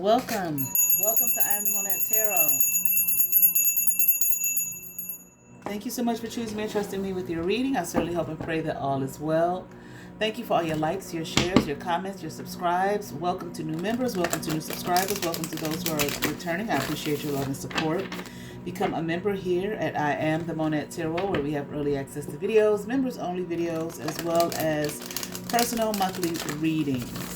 welcome. Welcome to I Am the Monad Tarot. Thank you so much for choosing me and trusting me with your reading. I certainly hope and pray that all is well. Thank you for all your likes, your shares, your comments, your subscribes. Welcome to new members. Welcome to new subscribers. Welcome to those who are returning. I appreciate your love and support. Become a member here at I Am the Monad Tarot, where we have early access to videos, members only videos, as well as personal monthly readings.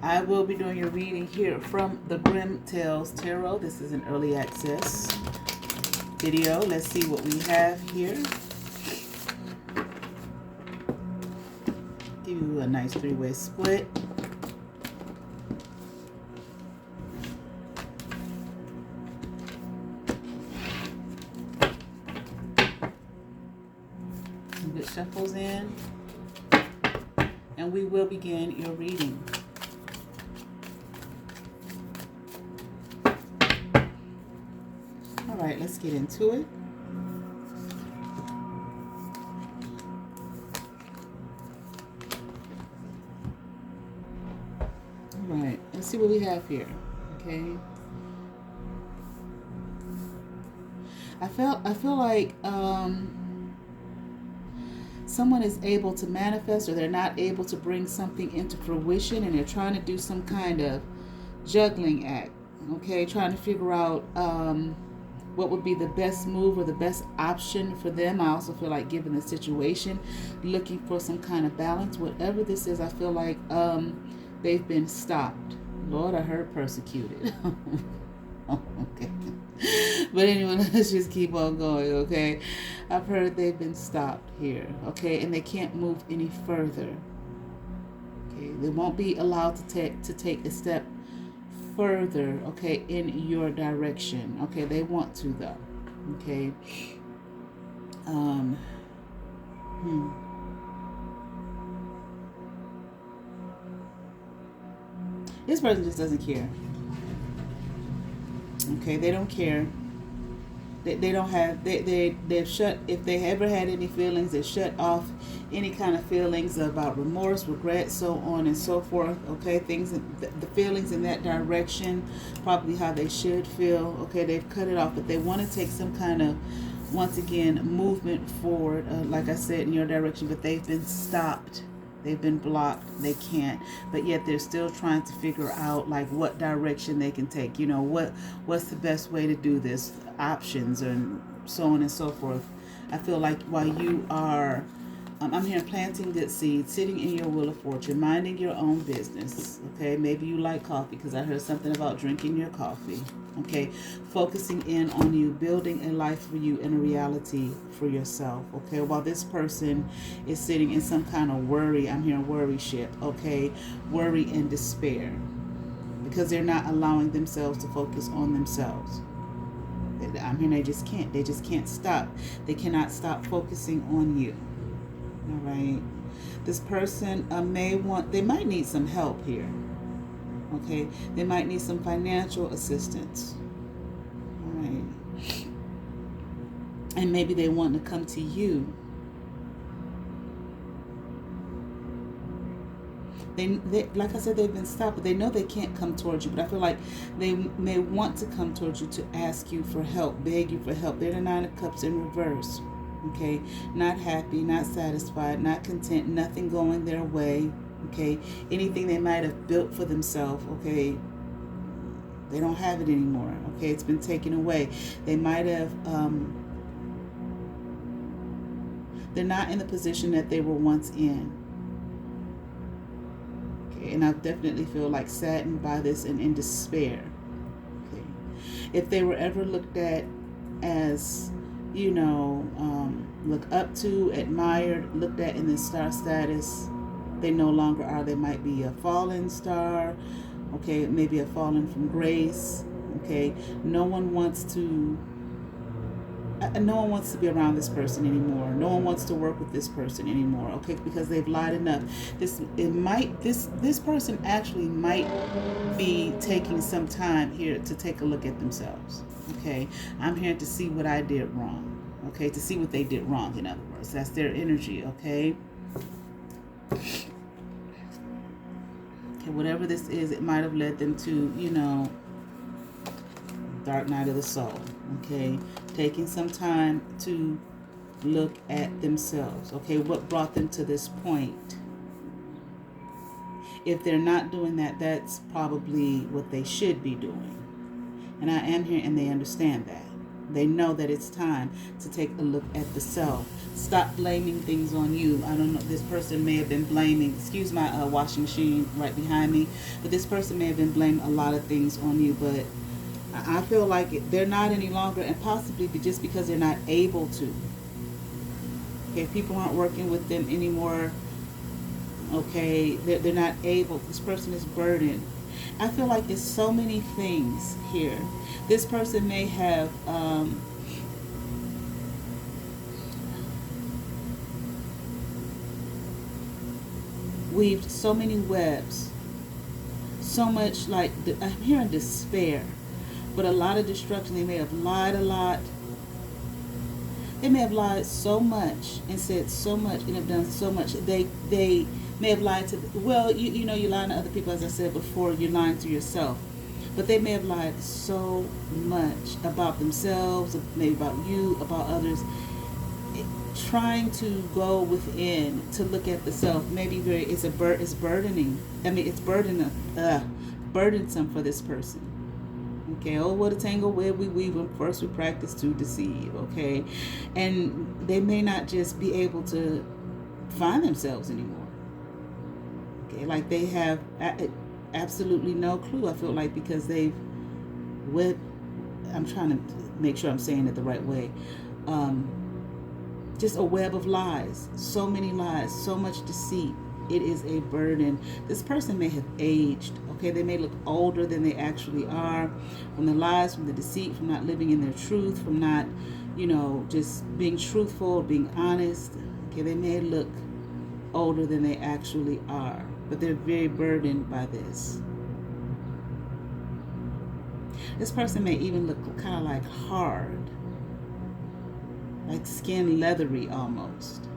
I will be doing your reading here from the Grim Tales Tarot. This is an early access video. Let's see what we have here. Give you a nice three-way split. Some good shuffles in. And we will begin your reading. All right, let's get into it. All right, let's see what we have here. Okay. I feel like someone is able to manifest, or they're not able to bring something into fruition, and they're trying to do some kind of juggling act. Okay, trying to figure out what would be the best move or the best option for them. I also feel like, given the situation, looking for some kind of balance. Whatever this is, I feel like they've been stopped. Lord, I heard persecuted. Okay. But anyway, let's just keep on going, okay? I've heard they've been stopped here, okay? And they can't move any further. Okay, they won't be allowed to take a step further, okay, in your direction. Okay, they want to though. Okay. This person just doesn't care. Okay, they don't care. They don't have, they've shut, if they ever had any feelings, they shut off any kind of feelings about remorse, regret, so on and so forth. Okay, things, the feelings in that direction, probably how they should feel. Okay, they've cut it off, but they want to take some kind of, once again, movement forward, like I said, in your direction, but they've been stopped. They've been blocked. They can't. But yet they're still trying to figure out, like, what direction they can take. You know, what's the best way to do this? Options and so on and so forth. I feel like while you are, I'm here planting good seeds, sitting in your wheel of fortune, minding your own business. Okay, maybe you like coffee, because I heard something about drinking your coffee. Okay, focusing in on you, building a life for you and a reality for yourself. Okay, while this person is sitting in some kind of worry, I'm hearing worry ship. Okay, worry and despair, because they're not allowing themselves to focus on themselves. I'm hearing they just can't stop. They cannot stop focusing on you. All right, this person they might need some help here. Okay, they might need some financial assistance. All right, and maybe they want to come to you. They, like I said, they've been stopped, but they know they can't come towards you. But I feel like they may want to come towards you to ask you for help, beg you for help. They're the Nine of Cups in reverse. Okay, not happy, not satisfied, not content, nothing going their way. Okay, anything they might have built for themselves, okay, they don't have it anymore. Okay, it's been taken away. They might have, they're not in the position that they were once in. Okay, and I definitely feel like saddened by this and in despair. Okay, if they were ever looked at as, you know, looked up to, admired, looked at in the star status, they no longer are. They might be a fallen star, okay, maybe a fallen from grace. Okay, no one wants to be around this person anymore. No one wants to work with this person anymore. Okay, because they've lied enough. This person actually might be taking some time here to take a look at themselves. Okay, I'm here to see what I did wrong. Okay, to see what they did wrong. In other words, that's their energy. Okay. Okay, whatever this is, it might have led them to, dark night of the soul. Okay, taking some time to look at themselves. Okay, what brought them to this point? If they're not doing that, that's probably what they should be doing. And I am here, and they understand that. They know that it's time to take a look at the self. Stop blaming things on you. I don't know. This person may have been blaming, excuse my washing machine right behind me, but this person may have been blaming a lot of things on you. But I feel like they're not any longer, and possibly just because they're not able to. Okay, people aren't working with them anymore. Okay, they're not able. This person is burdened. I feel like there's so many things here. This person may have weaved so many webs, so much, like, I'm hearing despair, but a lot of destruction. They may have lied a lot. They may have lied so much and said so much and have done so much. They may have lied to, you're lying to other people, as I said before, you're lying to yourself. But they may have lied so much about themselves, maybe about you, about others. Trying to go within to look at the self, maybe it's burdening. I mean, it's burdensome for this person. Okay, oh, what a tangled web we weave when first we practice to deceive. Okay, and they may not just be able to find themselves anymore. Okay, like they have absolutely no clue. I feel like, because I'm trying to make sure I'm saying it the right way. Just a web of lies, so many lies, so much deceit. It is a burden. This person may have aged. Okay, they may look older than they actually are, from the lies, from the deceit, from not living in their truth, from not, just being truthful, being honest. Okay, they may look older than they actually are, but they're very burdened by this. This person may even look kind of like hard, like skin leathery almost.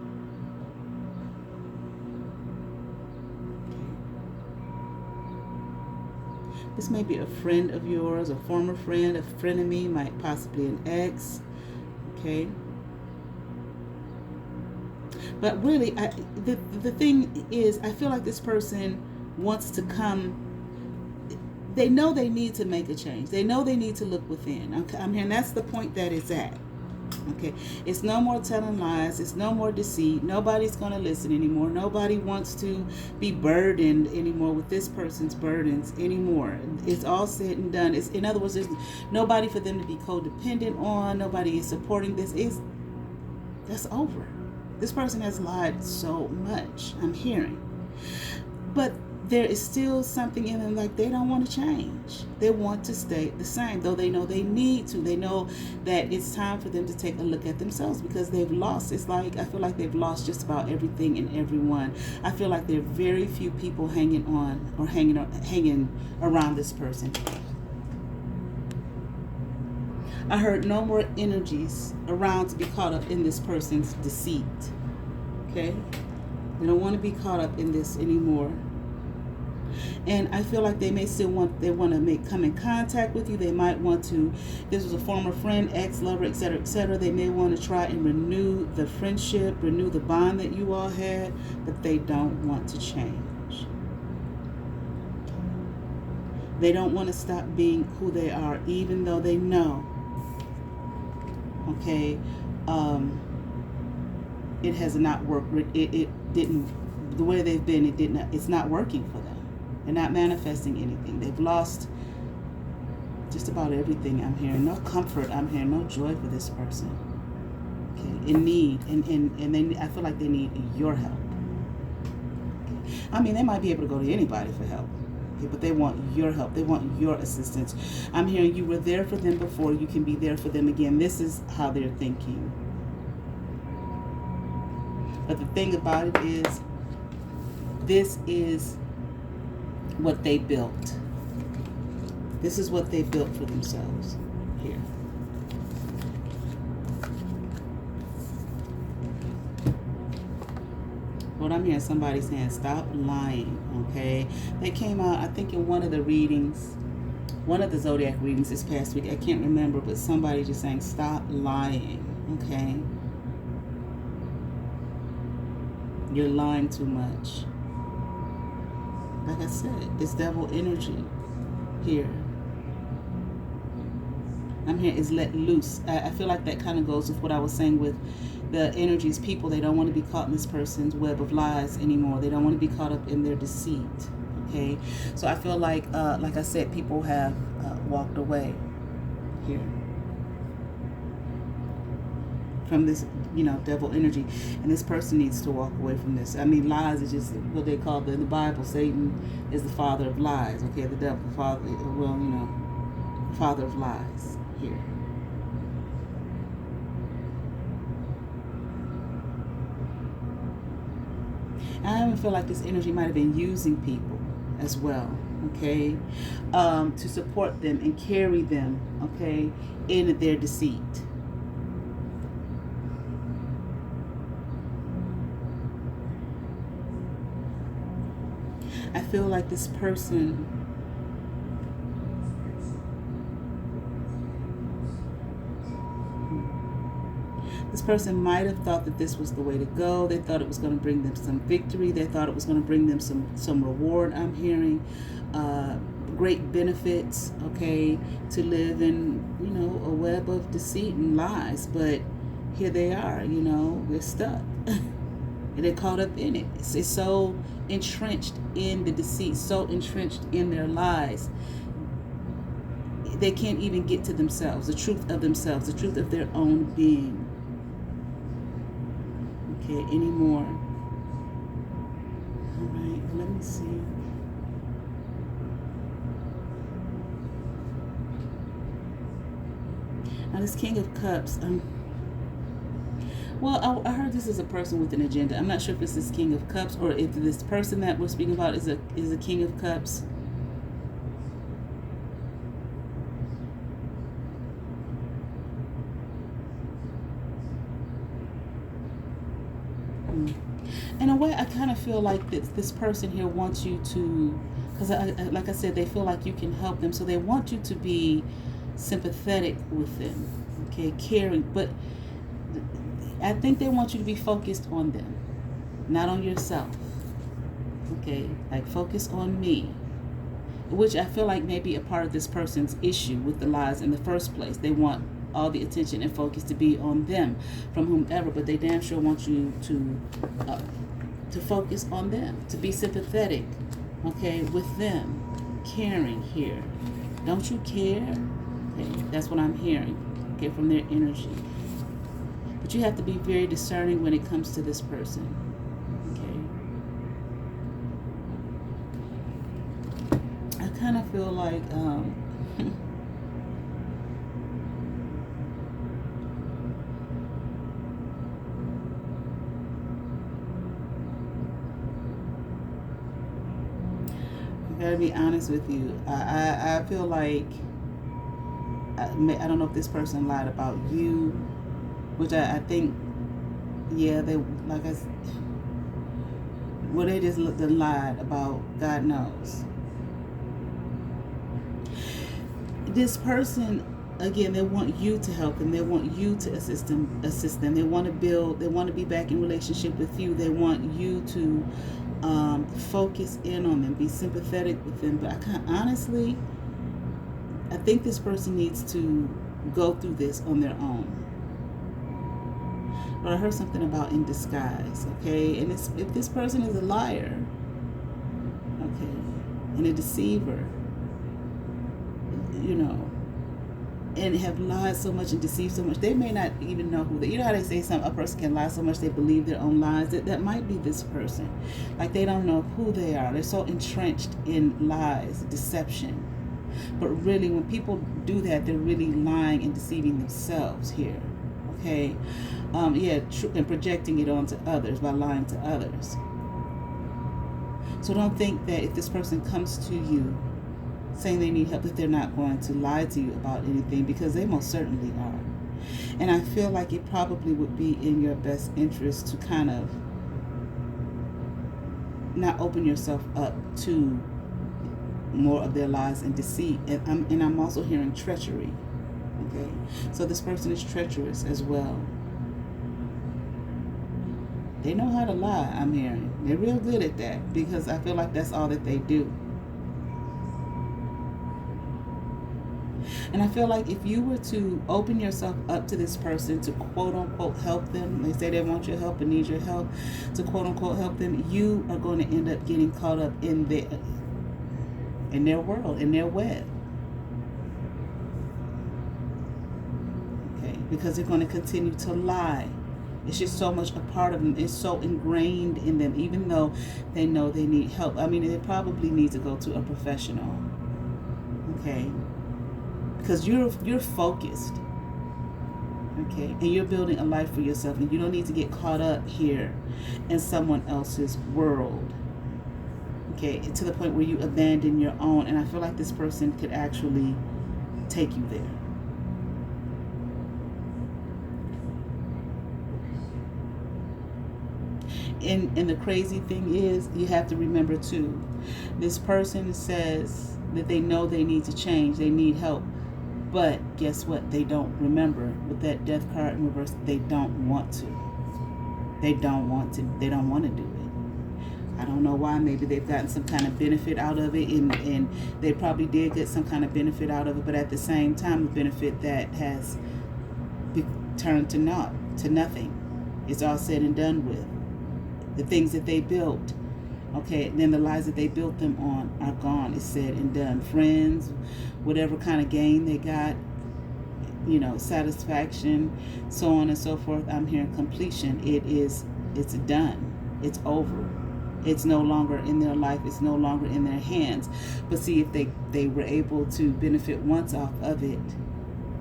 This may be a friend of yours, a former friend, a frenemy, might possibly an ex. Okay. But really, the thing is, I feel like this person wants to come. They know they need to make a change. They know they need to look within. I'm here, and that's the point that it's at. Okay, it's no more telling lies. It's no more deceit. Nobody's going to listen anymore. Nobody wants to be burdened anymore with this person's burdens anymore. It's all said and done. In other words, there's nobody for them to be codependent on. Nobody is supporting this. That's over. This person has lied so much, I'm hearing. But there is still something in them, like they don't want to change. They want to stay the same, though they know they need to. They know that it's time for them to take a look at themselves, because they've lost. It's like, I feel like they've lost just about everything and everyone. I feel like there are very few people hanging on or hanging around this person. I heard no more energies around to be caught up in this person's deceit. Okay? They don't want to be caught up in this anymore. And I feel like they may still want to come in contact with you. They might want to, this was a former friend, ex-lover, etc., etc. They may want to try and renew the friendship, renew the bond that you all had, but they don't want to change. They don't want to stop being who they are, even though they know, okay, it has not worked. It didn't, the way they've been, it's not working for them. They're not manifesting anything. They've lost just about everything, I'm hearing. No comfort, I'm hearing. No joy for this person. Okay, in need. And I feel like they need your help. Okay. I mean, they might be able to go to anybody for help. Okay, but they want your help. They want your assistance. I'm hearing you were there for them before. You can be there for them again. This is how they're thinking. But the thing about it is, this is what they built. This is what they built for themselves here. What I'm hearing somebody saying, stop lying, okay? They came out, I think, in one of the readings, one of the zodiac readings this past week. I can't remember, but somebody just saying, stop lying, okay? You're lying too much. Like I said, it's devil energy here. I'm here is let loose. I feel like that kind of goes with what I was saying with the energies. People, they don't want to be caught in this person's web of lies anymore. They don't want to be caught up in their deceit. Okay, so I feel like I said, people have walked away here from this, devil energy, and this person needs to walk away from this. I mean, lies is just what they call in the Bible. Satan is the father of lies. Okay, the devil, father of lies here. I even feel like this energy might have been using people as well, okay, to support them and carry them, okay, in their deceit. I feel like this person might have thought that this was the way to go. They thought it was going to bring them some victory. They thought it was going to bring them some reward. I'm hearing great benefits, okay, to live in, a web of deceit and lies. But here they are, they're stuck. And they're caught up in it. It's so entrenched in the deceit, so entrenched in their lies. They can't even get to themselves, the truth of themselves, the truth of their own being. Okay, anymore. All right, let me see. Now this King of Cups, well, I heard this is a person with an agenda. I'm not sure if this is King of Cups or if this person that we're speaking about is a King of Cups. In a way, I kind of feel like this person here wants you to, because like I said, they feel like you can help them, so they want you to be sympathetic with them, okay, caring, but I think they want you to be focused on them, not on yourself, okay, like focus on me, which I feel like may be a part of this person's issue with the lies in the first place. They want all the attention and focus to be on them from whomever, but they damn sure want you to focus on them, to be sympathetic, okay, with them, caring here. Don't you care? Okay, that's what I'm hearing, okay, from their energy. But you have to be very discerning when it comes to this person, okay? I kind of feel like I gotta be honest with you. I feel like I don't know if this person lied about you, which I think, yeah, they they just lied about God knows. This person, again, they want you to help them. They want you to assist them. They want to build. They want to be back in relationship with you. They want you to focus in on them, be sympathetic with them. But honestly, I think this person needs to go through this on their own. But I heard something about in disguise, okay? And if this person is a liar, okay, and a deceiver, and have lied so much and deceived so much, they may not even know who they. You know how they say a person can lie so much they believe their own lies. That might be this person. Like they don't know who they are. They're so entrenched in lies, deception. But really, when people do that, they're really lying and deceiving themselves here. Okay, and projecting it onto others by lying to others. So don't think that if this person comes to you saying they need help, that they're not going to lie to you about anything, because they most certainly are. And I feel like it probably would be in your best interest to kind of not open yourself up to more of their lies and deceit. And I'm also hearing treachery. Okay, so this person is treacherous as well. They know how to lie, I'm hearing. They're real good at that, because I feel like that's all that they do. And I feel like if you were to open yourself up to this person to quote unquote help them, they say they want your help and need your help, to quote unquote help them, you are going to end up getting caught up in their world, in their web. Okay, because they're going to continue to lie. It's just so much a part of them. It's so ingrained in them, even though they know they need help. I mean, they probably need to go to a professional. Okay, because you're focused. Okay, and you're building a life for yourself, and you don't need to get caught up here in someone else's world. Okay, to the point where you abandon your own. And I feel like this person could actually take you there. And the crazy thing is, you have to remember too, this person says that they know they need to change, they need help, but guess what? They don't remember. With that death card in reverse, they don't want to. They don't want to. They don't want to do it. I don't know why. Maybe they've gotten some kind of benefit out of it, and they probably did get some kind of benefit out of it, but at the same time, the benefit that has turned to naught, to nothing. It's all said and done with. The things that they built, okay, and then the lies that they built them on are gone. It's said and done. Friends, whatever kind of gain they got, satisfaction, so on and so forth. I'm hearing completion. It's done. It's over. It's no longer in their life. It's no longer in their hands. But see, if they were able to benefit once off of it,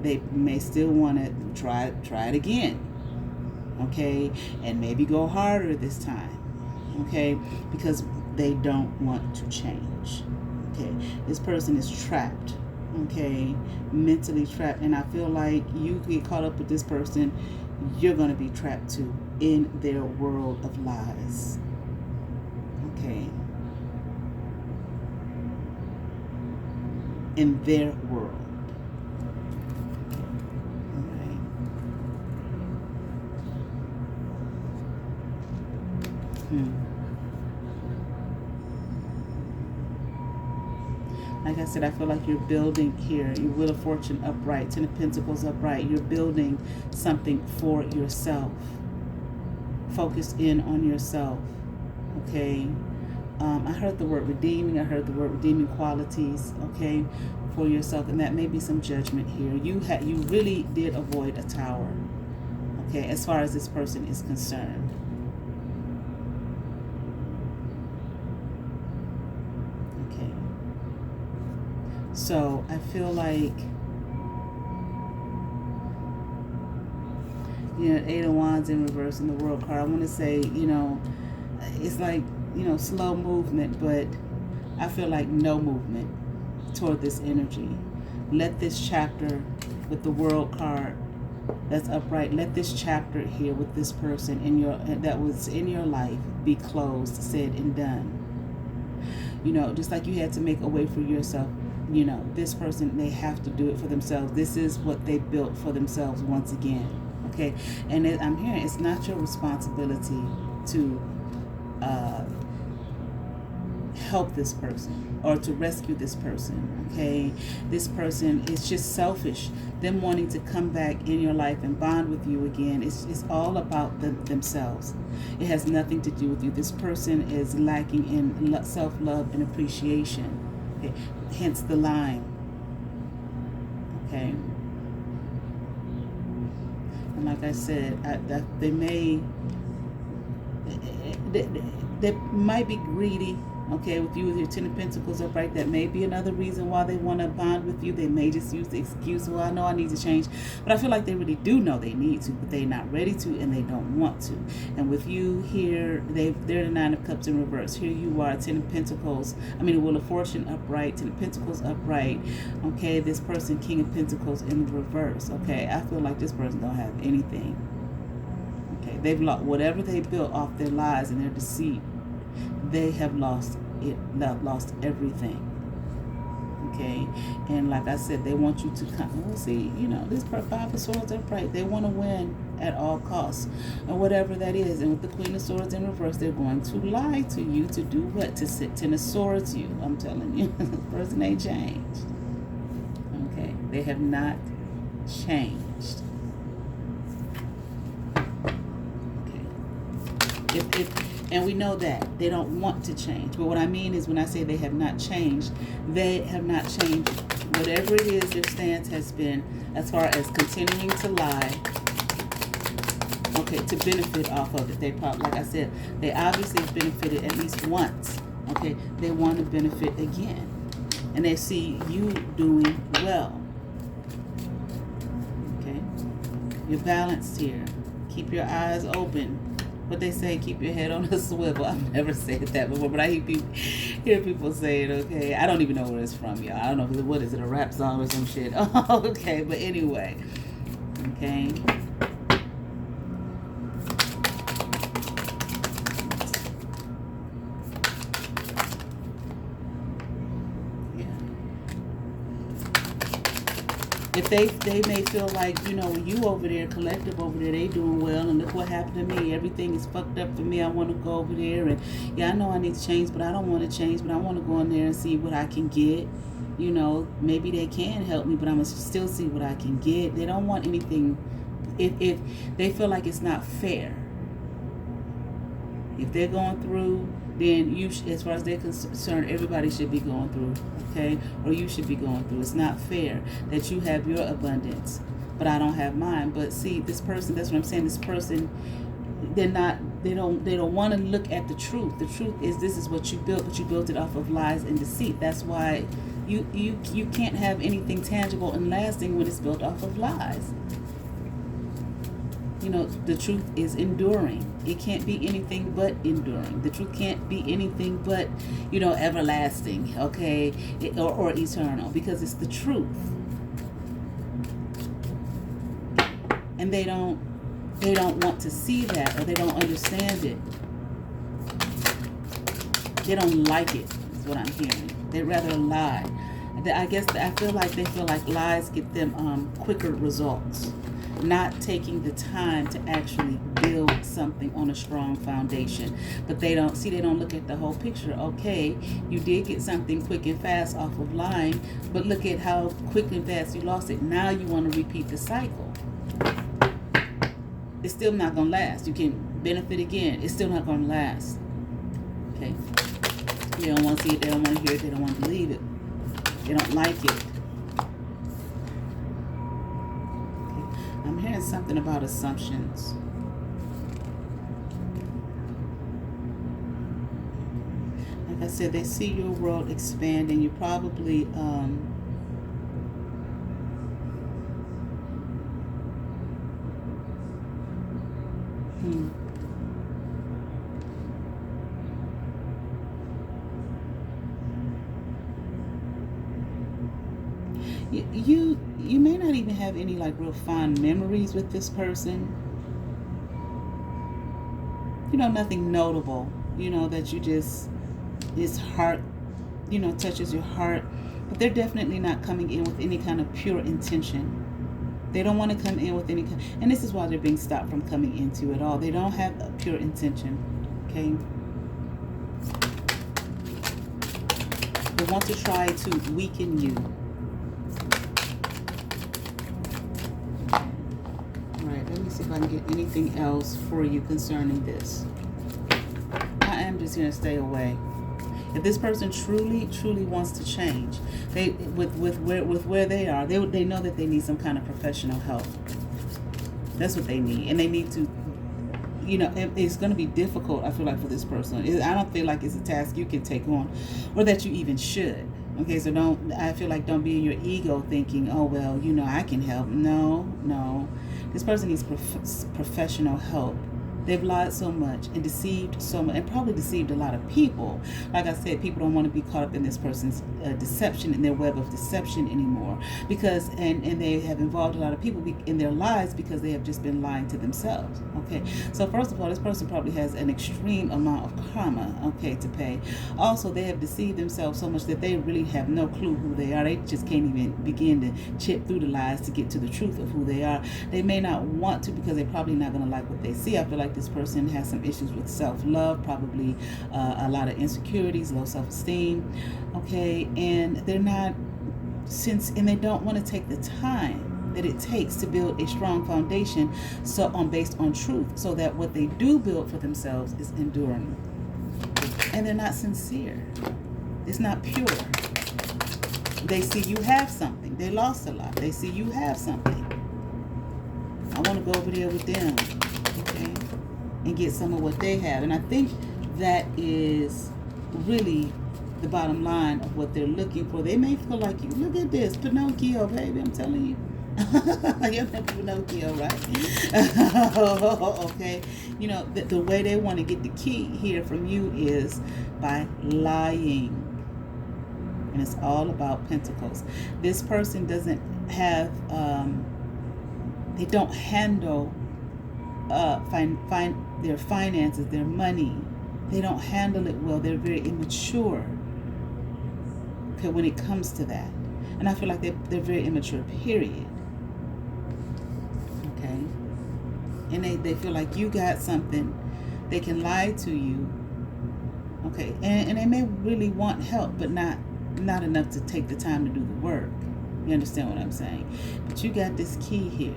they may still want to try it again. Okay, and maybe go harder this time. Okay, because they don't want to change. Okay, this person is trapped. Okay, mentally trapped, and I feel like you get caught up with this person, you're going to be trapped too in their world of lies. Okay, in their world. Like I said, I feel like you're building here. Your Wheel of Fortune upright, Ten of Pentacles upright. You're building something for yourself. Focus in on yourself. Okay. I heard the word redeeming. I heard the word redeeming qualities. Okay, for yourself, and that may be some judgment here. You really did avoid a tower. Okay, as far as this person is concerned. So I feel like, Eight of Wands in reverse in the World card. I want to say, it's like, slow movement, but I feel like no movement toward this energy. Let this chapter with the World card that's upright, let this chapter here with this person that was in your life be closed, said and done. Just like you had to make a way for yourself. This person, they have to do it for themselves. This is what they built for themselves once again. Okay, and I'm hearing it's not your responsibility to help this person or to rescue this person. Okay, this person is just selfish. Them wanting to come back in your life and bond with you again. It's all about themselves. It has nothing to do with you. This person is lacking in self-love and appreciation. Okay, hence the line. Okay, and like I said, they might be greedy. Okay, with you with your Ten of Pentacles upright, that may be another reason why they want to bond with you. They may just use the excuse, well, I know I need to change, but I feel like they really do know they need to, but they're not ready to, and they don't want to. And with you here, they're the Nine of Cups in reverse. Here you are, Ten of Pentacles. The Wheel of Fortune upright, Ten of Pentacles upright. Okay, this person, King of Pentacles in reverse. Okay, I feel like this person don't have anything. Okay, they've lost whatever they built off their lies and their deceit. they have lost it, lost everything. Okay, and like I said, they want you to come. We'll see. This Five of Swords upright. They want to win at all costs, or whatever that is. And with the Queen of Swords in reverse, they're going to lie to you to do what? To sit Ten of Swords you. I'm telling you, the person ain't changed. Okay, they have not changed. Okay, and we know that they don't want to change. But what I mean is, when I say they have not changed, they have not changed. Whatever it is their stance has been, as far as continuing to lie, okay, to benefit off of it. They probably, like I said, they obviously have benefited at least once. Okay, they want to benefit again, and they see you doing well. Okay, you're balanced here. Keep your eyes open. What they say, keep your head on a swivel. I've never said that before, but I hear people say it, okay? I don't even know where it's from, y'all. I don't know, what is it, a rap song or some shit? Oh, okay, but anyway. Okay. If they may feel like, you over there, collective over there, they doing well, and look what happened to me. Everything is fucked up for me. I want to go over there, and yeah, I know I need to change, but I don't want to change, but I want to go in there and see what I can get. Maybe they can help me, but I'm going to still see what I can get. They don't want anything. If they feel like it's not fair, if they're going through, then as far as they're concerned, everybody should be going through, okay? Or you should be going through. It's not fair that you have your abundance, but I don't have mine. But see, this person, that's what I'm saying, this person, they don't want to look at the truth. The truth is, this is what you built, but you built it off of lies and deceit. That's why you can't have anything tangible and lasting when it's built off of lies. The truth is enduring. It can't be anything but enduring. The truth can't be anything but, everlasting, okay, or eternal, because it's the truth. And they don't want to see that, or they don't understand it. They don't like it, is what I'm hearing. They'd rather lie. I feel like they feel like lies get them quicker results. Not taking the time to actually build something on a strong foundation. But they don't look at the whole picture. Okay, you did get something quick and fast off of lying, but look at how quick and fast you lost it. Now you want to repeat the cycle. It's still not going to last. You can benefit again. It's still not going to last. Okay? They don't want to see it. They don't want to hear it. They don't want to believe it. They don't like it. I'm hearing something about assumptions. Like I said, they see your world expanding. You probably you may not even have any like real fond memories with this person. Nothing notable, that you just, his heart, touches your heart. But they're definitely not coming in with any kind of pure intention. They don't want to come in with any kind, and this is why they're being stopped from coming into it all. They don't have a pure intention, okay? They want to try to weaken you. Let me see if I can get anything else for you concerning this. I am just going to stay away. If this person truly wants to change, they with where they are, they know that they need some kind of professional help. That's what they need, and they need to. It's going to be difficult. I feel like for this person, I don't feel like it's a task you can take on, or that you even should. Okay, so don't be in your ego thinking, oh well, I can help. No. This person needs professional help. They've lied so much and deceived so much, and probably deceived a lot of people. Like I said, people don't want to be caught up in this person's deception, in their web of deception anymore, because and they have involved a lot of people in their lies because they have just been lying to themselves. Okay, so first of all, this person probably has an extreme amount of karma, okay, to pay. Also, they have deceived themselves so much that they really have no clue who they are. They just can't even begin to chip through the lies to get to the truth of who they are. They may not want to because they're probably not going to like what they see. I feel like this person has some issues with self-love, probably a lot of insecurities, low self-esteem, okay, and they're not, and they don't want to take the time that it takes to build a strong foundation based on truth, so that what they do build for themselves is enduring. And they're not sincere. It's not pure. They see you have something. They lost a lot. They see you have something. I want to go over there with them, okay, and get some of what they have. And I think that is really the bottom line of what they're looking for. They may feel like you. Look at this, Pinocchio, baby. I'm telling you. You're Pinocchio, right? Okay. You know, the way they want to get the key here from you is by lying. And it's all about pentacles. This person doesn't have, they don't handle their finances, their money. They don't handle it well. They're very immature, okay, when it comes to that. And I feel like they're very immature, period. Okay? And they feel like you got something. They can lie to you. Okay? And they may really want help, but not enough to take the time to do the work. You understand what I'm saying? But you got this key here,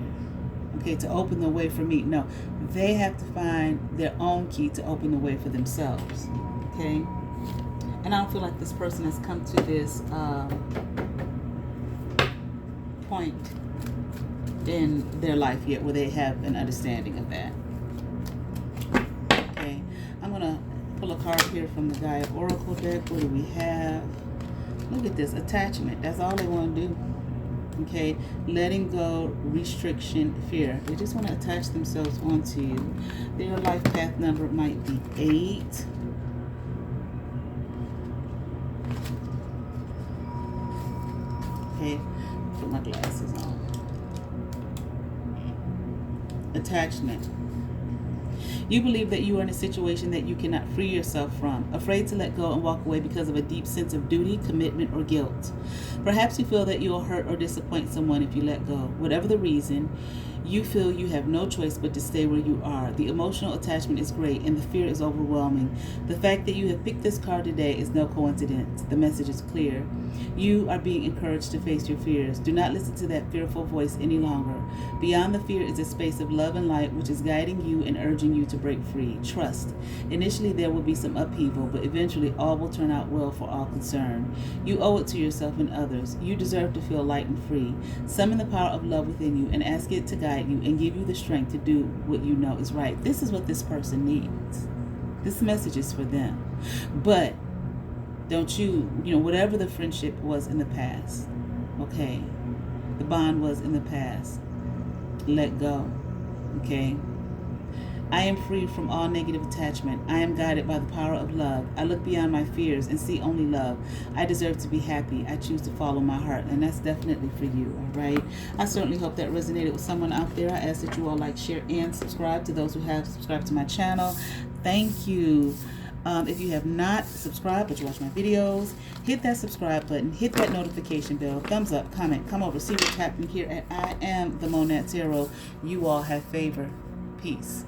okay, to open the way for me. No, they have to find their own key to open the way for themselves, okay? And I don't feel like this person has come to this point in their life yet where they have an understanding of that. Okay, I'm going to pull a card here from the Gaia Oracle deck. What do we have? Look at this, attachment. That's all they want to do. Okay, letting go, restriction, fear. They just want to attach themselves onto you. Their life path number might be 8. Okay, put my glasses on. Attachment. You believe that you are in a situation that you cannot free yourself from, afraid to let go and walk away because of a deep sense of duty, commitment, or guilt. Perhaps you feel that you will hurt or disappoint someone if you let go. Whatever the reason, you feel you have no choice but to stay where you are. The emotional attachment is great and the fear is overwhelming. The fact that you have picked this card today is no coincidence. The message is clear. You are being encouraged to face your fears. Do not listen to that fearful voice any longer. Beyond the fear is a space of love and light which is guiding you and urging you to break free. Trust. Initially there will be some upheaval, but eventually all will turn out well for all concerned. You owe it to yourself and others. You deserve to feel light and free. Summon the power of love within you and ask it to guide you and give you the strength to do what you know is right. This is what this person needs. This message is for them. But don't whatever the friendship was in the past, okay, the bond was in the past, let go, okay? I am free from all negative attachment. I am guided by the power of love. I look beyond my fears and see only love. I deserve to be happy. I choose to follow my heart. And that's definitely for you, all right? I certainly hope that resonated with someone out there. I ask that you all like, share, and subscribe. To those who have subscribed to my channel, thank you. If you have not subscribed but you watch my videos, hit that subscribe button, hit that notification bell, thumbs up, comment, come over, see what's happening here at I Am the Monad Tarot. You all have favor. Peace.